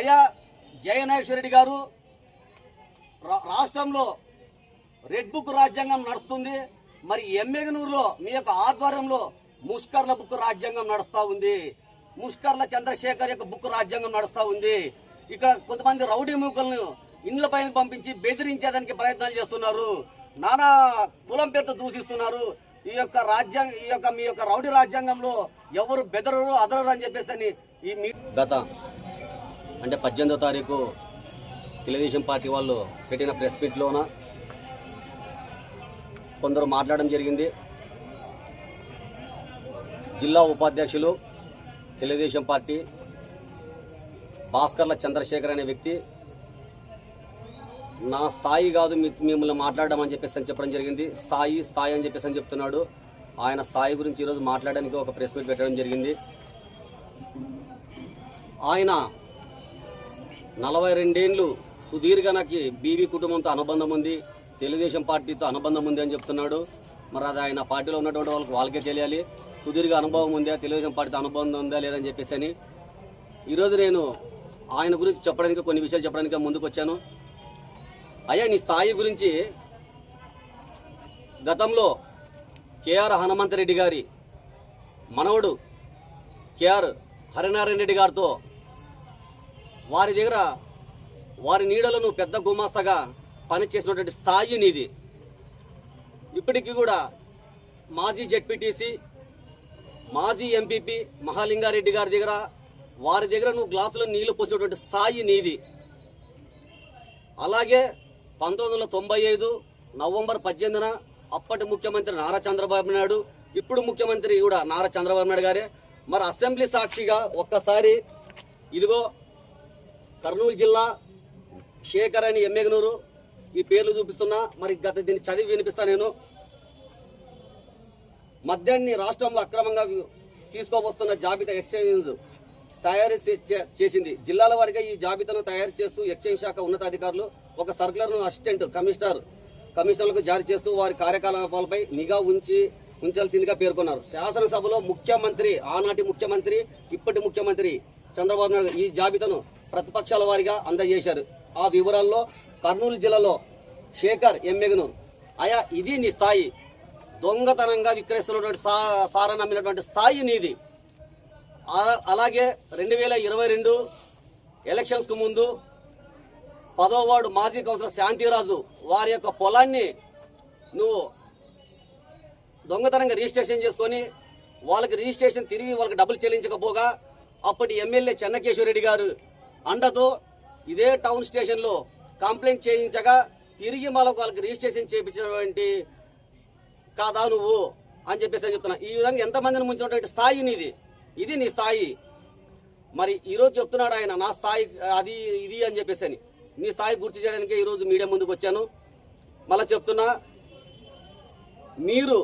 అయా జయనాగేశ్వర రెడ్డి గారు, రాష్ట్రంలో రెడ్ బుక్ రాజ్యాంగం నడుస్తుంది. మరి ఎమ్మెగనూరులో మీ యొక్క ఆధ్వర్యంలో ముష్కర్ల బుక్ రాజ్యాంగం నడుస్తూ ఉంది. ముష్కర్ల చంద్రశేఖర్ యొక్క బుక్ రాజ్యాంగం నడుస్తూ ఉంది. ఇక్కడ కొంతమంది రౌడీ మూకలను ఇండ్ల పైన పంపించి బెదిరించేదానికి ప్రయత్నాలు చేస్తున్నారు. నానా కులం పేరుతో దూషిస్తున్నారు. ఈ యొక్క మీ యొక్క రౌడీ రాజ్యాంగంలో ఎవరు బెదరరు అదరరు అని చెప్పేసి గత అంటే 18వ తారీఖు తెలుగుదేశం పార్టీ వాళ్ళు పెట్టిన ప్రెస్ మీట్లోన కొందరు మాట్లాడడం జరిగింది. జిల్లా ఉపాధ్యక్షులు తెలుగుదేశం పార్టీ భాస్కర్ల చంద్రశేఖర్ అనే వ్యక్తి నా స్థాయి కాదు మిమ్మల్ని మాట్లాడడం అని చెప్పడం జరిగింది. స్థాయి అని చెప్పేసి చెప్తున్నాడు. ఆయన స్థాయి గురించి ఈరోజు మాట్లాడడానికి ఒక ప్రెస్ మీట్ పెట్టడం జరిగింది. ఆయన 42 ఏళ్ళు సుదీర్ఘ నాకు బీవీ కుటుంబంతో అనుబంధం ఉంది, తెలుగుదేశం పార్టీతో అనుబంధం ఉంది అని చెప్తున్నాడు. మరి అది ఆయన పార్టీలో ఉన్నటువంటి వాళ్ళకే తెలియాలి. సుదీర్ఘ అనుభవం ఉందా, తెలుగుదేశం పార్టీతో అనుబంధం ఉందా లేదని చెప్పేసి ఈరోజు నేను ఆయన గురించి చెప్పడానికి కొన్ని విషయాలు చెప్పడానికి ముందుకు వచ్చాను. అయ్యా, నీ స్థాయి గురించి గతంలో కేఆర్ హనుమంతరెడ్డి గారి మనవడు కేఆర్ హరినారాయణ రెడ్డి గారితో వారి నీడలో నువ్వు పెద్ద గుమాస్తగా పనిచేసినటువంటి స్థాయి నీది. ఇప్పటికీ కూడా మాజీ జెడ్పీటీసీ, మాజీ ఎంపీపీ మహాలింగారెడ్డి గారి వారి దగ్గర నువ్వు గ్లాసులో నీళ్లు పోసినటువంటి స్థాయి నీది. అలాగే 1995 నవంబర్ 18న అప్పటి ముఖ్యమంత్రి నారా చంద్రబాబు నాయుడు, ఇప్పుడు ముఖ్యమంత్రి కూడా నారా చంద్రబాబు నాయుడు గారే. మరి అసెంబ్లీ సాక్షిగా ఒక్కసారి ఇదిగో కర్నూలు జిల్లా శేఖర్ అని ఎమ్మెగనూరు ఈ పేర్లు చూపిస్తున్నా. మరి గత దీన్ని చదివి వినిపిస్తా నేను. మద్యాన్ని రాష్ట్రంలో అక్రమంగా తీసుకోవస్తున్న జాబితా ఎక్సైజ్ తయారు చేసింది. జిల్లాల వారిగా ఈ జాబితాను తయారు చేస్తూ ఎక్సైజ్ శాఖ ఉన్నతాధికారులు ఒక సర్కులర్ను అసిస్టెంట్ కమిషనర్లకు జారీ చేస్తూ వారి కార్యకలాపాలపై నిఘా ఉంచాల్సిందిగా పేర్కొన్నారు. శాసనసభలో ముఖ్యమంత్రి, ఆనాటి ముఖ్యమంత్రి, ఇప్పటి ముఖ్యమంత్రి చంద్రబాబు నాయుడు ఈ జాబితాను ప్రతిపక్షాల వారిగా అందజేశారు. ఆ వివరాల్లో కర్నూలు జిల్లాలో శేఖర్ ఎమ్మెగనూరు. అయా, ఇది నీ స్థాయి. దొంగతనంగా విక్రయిస్తున్నటువంటి సారా నమ్మినటువంటి స్థాయి నీది. అలాగే 2022 ఎలక్షన్స్ కు ముందు 10వ వార్డు మాజీ కౌన్సిలర్ శాంతిరాజు వారి యొక్క పొలాన్ని నువ్వు దొంగతనంగా రిజిస్ట్రేషన్ చేసుకొని వాళ్ళకి రిజిస్ట్రేషన్ తిరిగి వాళ్ళకి డబ్బులు చెల్లించకపోగా అప్పటి ఎమ్మెల్యే చెన్నకేశ్వర రెడ్డి గారు అండతో ఇదే టౌన్ స్టేషన్లో కంప్లైంట్ చేయించగా తిరిగి వాళ్ళకి రిజిస్ట్రేషన్ చేయించినటువంటి కాదా నువ్వు అని చెప్పేసి చెప్తున్నా. ఈ విధంగా ఎంతమందిని ముంచినటువంటి స్థాయి నీది. ఇది నీ స్థాయి. మరి ఈరోజు చెప్తున్నాడు ఆయన నా స్థాయి అది ఇది అని చెప్పేసి నీ స్థాయి గుర్తు చేయడానికి ఈరోజు మీడియా ముందుకు వచ్చాను. మళ్ళీ చెప్తున్నా, మీరు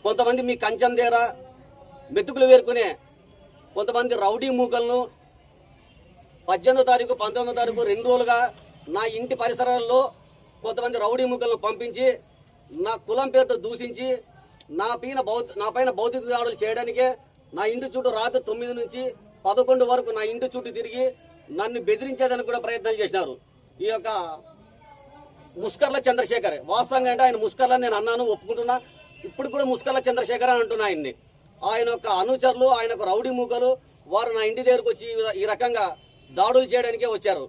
కొంతమంది మీ కంచం దగ్గర మెతుకులు వేరుకునే కొంతమంది రౌడీ మూకలను 18వ తారీఖు 19వ తారీఖు 2 రోజులుగా నా ఇంటి పరిసరాల్లో కొంతమంది రౌడీ మూకలను పంపించి నా కులం పేరుతో దూషించి నా పైన భౌతిక దాడులు చేయడానికే నా ఇంటి చుట్టూ రాత్రి 9 నుంచి 11 వరకు నా ఇంటి చుట్టూ తిరిగి నన్ను బెదిరించేదానికి కూడా ప్రయత్నాలు చేసినారు. ఈ యొక్క ముష్కర్ల చంద్రశేఖర్, వాస్తవంగా అంటే ఆయన ముష్కర్ల నేను అన్నాను, ఒప్పుకుంటున్నా. ఇప్పుడు కూడా ముష్కర్ల చంద్రశేఖర్ అని అంటున్నా ఆయన్ని. ఆయన యొక్క అనుచరులు, ఆయన యొక్క రౌడీ మూకలు వారు నా ఇంటి దగ్గరకు వచ్చి ఈ రకంగా దాడులు చేయడానికే వచ్చారు.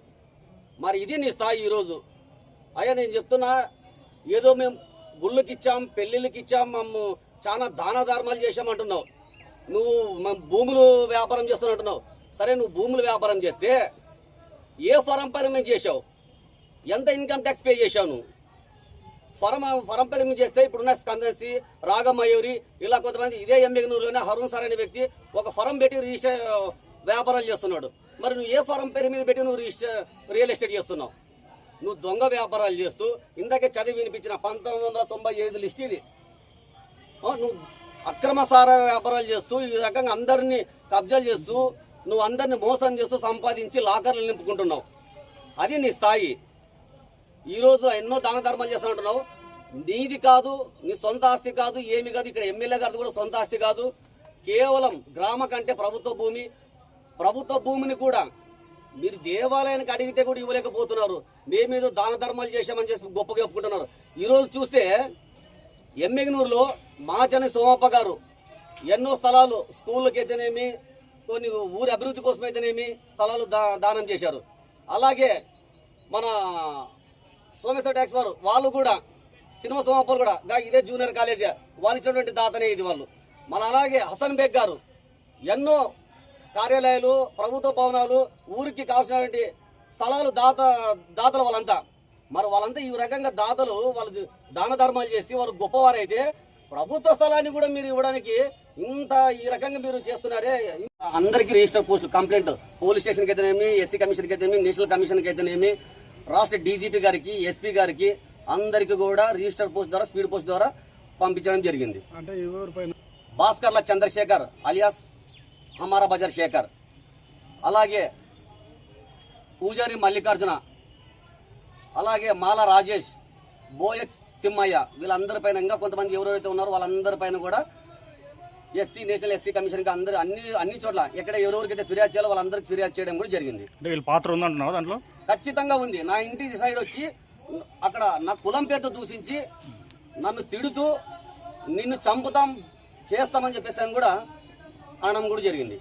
మరి ఇది నీ స్థాయి ఈరోజు. అయ్యా, నేను చెప్తున్నా, ఏదో మేము గుళ్ళకి ఇచ్చాం, పెళ్లిళ్ళకి ఇచ్చాం, మేము చాలా దాన ధర్మాలు చేశామంటున్నావు. నువ్వు భూములు వ్యాపారం చేస్తున్నట్టున్నావు. సరే, నువ్వు భూములు వ్యాపారం చేస్తే ఏ పరంపర చేశావు? ఎంత ఇన్కమ్ ట్యాక్స్ పే చేశావు నువ్వు? పరంపర చేస్తే ఇప్పుడున్న స్కందసి, రాగమయూరి, ఇలా కొంతమంది ఇదే ఎమ్మెగనూరులోనే హరుణ్ సార్ అనే వ్యక్తి ఒక ఫరం పెట్టి రిజిస్టర్ వ్యాపారాలు చేస్తున్నాడు. మరి నువ్వు ఏ ఫరం పేరు మీద పెట్టి నువ్వు రియల్ ఎస్టేట్ చేస్తున్నావు? నువ్వు దొంగ వ్యాపారాలు చేస్తూ ఇందాకే చదివి వినిపించిన 1995 లిస్ట్ ఇది. నువ్వు అక్రమ సార వ్యాపారాలు చేస్తూ ఈ రకంగా అందరినీ కబ్జాలు చేస్తూ నువ్వు అందరినీ మోసం చేస్తూ సంపాదించి లాకర్లు నింపుకుంటున్నావు. అది నీ స్థాయి. ఈరోజు ఎన్నో దాన ధర్మాలు చేస్తున్నట్టున్నావు. నీది కాదు, నీ సొంత ఆస్తి కాదు, ఏమి కాదు. ఇక్కడ ఎమ్మెల్యే గారిది కూడా సొంత ఆస్తి కాదు. కేవలం గ్రామ కంటే ప్రభుత్వ భూమి ప్రభుత్వ భూమిని కూడా మీరు దేవాలయానికి అడిగితే కూడా ఇవ్వలేకపోతున్నారు. మేమేదో దాన ధర్మాలు చేశామని చెప్పి గొప్పగా చెప్పుకుంటున్నారు. ఈరోజు చూస్తే ఎమ్మెగనూరులో మాచని సోమప్ప గారు ఎన్నో స్థలాలు స్కూళ్ళకైతేనేమి కొన్ని ఊరి అభివృద్ధి కోసం అయితేనేమి స్థలాలు దానం చేశారు. అలాగే మన సోమేశ్వర ట్యాక్స్ వాళ్ళు కూడా సినిమా సోమప్పలు కూడా ఇదే జూనియర్ కాలేజీ వాళ్ళు ఇచ్చినటువంటి దాతనే ఇది వాళ్ళు. మన అలాగే హసన్ బేగ్ గారు ఎన్నో కార్యాలయాలు ప్రభుత్వ భవనాలు ఊరికి కావాల్సినటువంటి స్థలాలు దాతలు వాళ్ళంతా. మరి వాళ్ళంతా ఈ రకంగా దాతలు వాళ్ళు దాన ధర్మాలు చేసి వాళ్ళు గొప్పవారైతే ప్రభుత్వ స్థలాన్ని కూడా మీరు ఇవ్వడానికి ఇంత ఈ రకంగా మీరు చేస్తున్నారే. అందరికీ రిజిస్టర్ పోస్టులు కంప్లైంట్ పోలీస్ స్టేషన్కి అయితేనేమి, ఎస్సీ కమిషన్కి అయితేనేమి, నేషనల్ కమిషన్కి అయితేనేమి, రాష్ట్ర డీజీపీ గారికి, ఎస్పీ గారికి అందరికీ కూడా రిజిస్టర్ పోస్ట్ ద్వారా స్పీడ్ పోస్ట్ ద్వారా పంపించడం జరిగింది. భాస్కర్ల చంద్రశేఖర్ అలియాస్ హమారా బజార్ శేఖర్, అలాగే పూజారి మల్లికార్జున, అలాగే మాల రాజేష్, బోయ తిమ్మయ్య వీళ్ళందరిపైన ఇంకా కొంతమంది ఎవరైతే ఉన్నారో వాళ్ళందరిపైన కూడా నేషనల్ ఎస్సీ కమిషన్కి అందరూ అన్ని చోట్ల ఎక్కడ ఎవరెవరికైతే ఫిర్యాదు చేయాలో వాళ్ళందరికీ ఫిర్యాదు చేయడం కూడా జరిగింది. వీళ్ళ పాత్ర ఉందంటున్నావు దాంట్లో? ఖచ్చితంగా ఉంది. నా ఇంటి సైడ్ వచ్చి అక్కడ నా కులం పేరుతో దూషించి నన్ను తిడుతూ నిన్ను చంపుతాం చేస్తామని చెప్పేసి కూడా అనడం కూడా జరిగింది.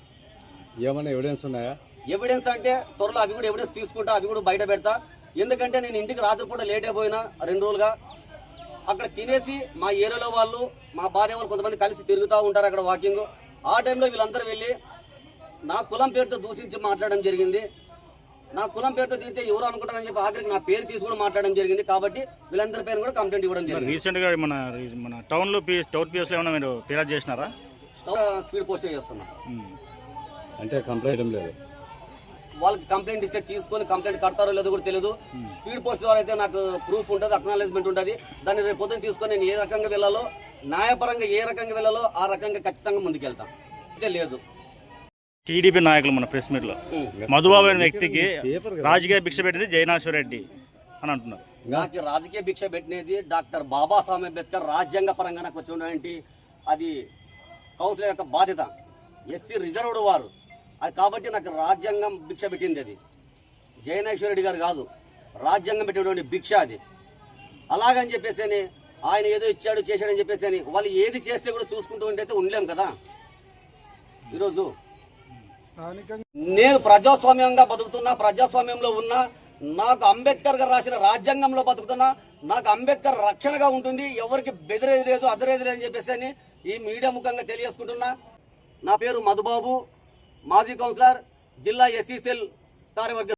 ఏమైనా ఎవిడెన్స్ ఉన్నాయా? ఎవిడెన్స్ అంటే త్వరలో అవి కూడా ఎవిడెన్స్ తీసుకుంటా, అవి కూడా బయట పెడతా. ఎందుకంటే నేను ఇంటికి రాత్రి పూట లేట్ అయిపోయినా 2 రోజులుగా అక్కడ తినేసి మా ఏరియాలో వాళ్ళు మా భార్య వాళ్ళు కొంతమంది కలిసి తిరుగుతూ ఉంటారు అక్కడ వాకింగ్. ఆ టైంలో వీళ్ళందరూ వెళ్ళి నా కులం పేరుతో దూషించి మాట్లాడడం జరిగింది. నా కులం పేరుతో తిరిగితే ఎవరు అనుకుంటారని చెప్పి ఆఖరికి నా పేరు తీసుకుని మాట్లాడడం జరిగింది. కాబట్టి వీళ్ళందరి పైన కూడా కంప్లైంట్ ఇవ్వడం జరిగింది. రీసెంట్ గా మన టౌన్ పిఎస్ లో ఏమైనా మీరు ఫిర్యాదు చేసినారా? స్పీడ్ పోస్ట్ చేస్తున్నా. అంటే కంప్లైంట్ లేదు. వాళ్ళకి కంప్లైంట్ ఇస్తే తీసుకొని కంప్లైంట్ కడతారో లేదో కూడా తెలియదు. స్పీడ్ పోస్ట్ ద్వారా అయితే నాకు ప్రూఫ్ ఉంటుంది, అక్నాలెడ్జ్మెంట్ ఉంటుంది. దాన్ని రేపు పొద్దున తీసుకొని నేను ఏ రకంగా వెళ్ళాలో, న్యాయపరంగా ఏ రకంగా వెళ్ళాలో ఆ రకంగా ఖచ్చితంగా ముందుకెళ్తాం. అయితే లేదు. టీడీపీ నాయకులు మన ప్రెస్ మీట్ లో మధుబాబు అనే వ్యక్తికి రాజకీయ భిక్ష పెట్టింది జయనాశ్వర్ రెడ్డి అని అంటున్నారు. నాకు రాజకీయ భిక్ష పెట్టినది డాక్టర్ బాబాసాహెబ్ అంబేద్కర్ రాజ్యాంగ పరంగా నాకు వచ్చినటువంటి అది కౌన్సిలర్ యొక్క బాధ్యత, ఎస్సీ రిజర్వ్డ్ వారు అది. కాబట్టి నాకు రాజ్యాంగం భిక్ష పెట్టింది అది. జయనాశ్వర్ రెడ్డి గారు కాదు, రాజ్యాంగం పెట్టినటువంటి భిక్ష అది. అలాగని చెప్పేసి ఆయన ఏదో ఇచ్చాడు చేశాడని చెప్పేసి వాళ్ళు ఏది చేస్తే కూడా చూసుకుంటూ ఉంటే ఉండలేం కదా. ఈరోజు నేను ప్రజాస్వామ్యంగా బతుకుతున్నా, ప్రజాస్వామ్యంలో ఉన్నా, నాకు అంబేద్కర్ గారు రాసిన రాజ్యాంగంలో బతుకుతున్నా, నాకు అంబేద్కర్ రక్షణగా ఉంటుంది, ఎవరికి బెదిరేది లేదు అదరేది లేదు అని చెప్పేసి ఈ మీడియా ముఖంగా తెలియజేసుకుంటున్నా. నా పేరు మధుబాబు, మాజీ కౌన్సిలర్, జిల్లా ఎస్సీ సెల్ కార్యవర్గ